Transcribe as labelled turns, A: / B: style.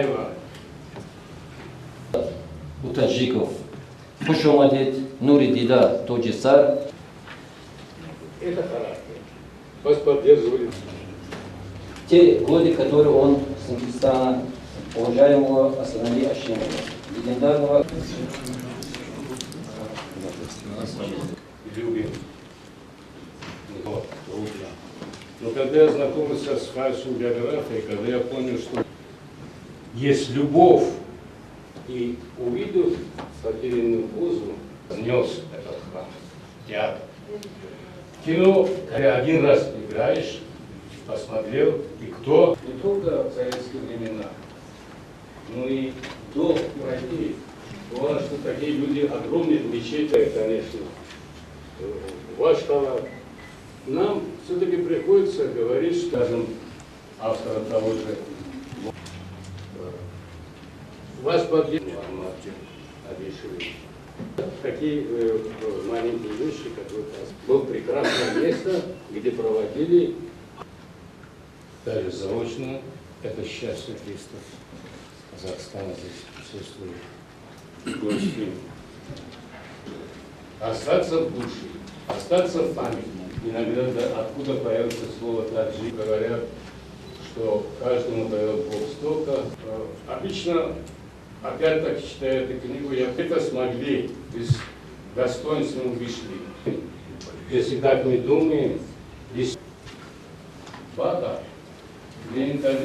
A: Караева.
B: У таджиков. Хушомадет, Нури Дида, Тоджисар.
A: Это характер. Вас поддерживали.
B: Те годы, которые он с Индустана, уважаемого Асанали Ашимова, легендарного.
A: Любим. Вот, трудно. Но когда я знакомился с вашей биографией, когда я понял, что есть любовь, и увидел потерянную позу, снес этот храм, театр. Кино, когда один раз играешь, посмотрел, и кто? Не только в советские времена, но и до войны. Бывало, что такие люди огромные мечети, конечно, ваш талант. Нам все-таки приходится говорить, скажем, автора того же. Вас поддерживают, такие маленькие вещи, как вот было прекрасное место, где проводили даже заочно это счастье Христа. Казахстана здесь присутствует. Остаться в душе, остаться в памяти. Иногда откуда появится слово таджик, говорят, что каждому дает Бог столько. Обычно, опять-таки, читая эту книгу, я это смогли, с достоинством вышли. Если так мы думаем, здесь Бата,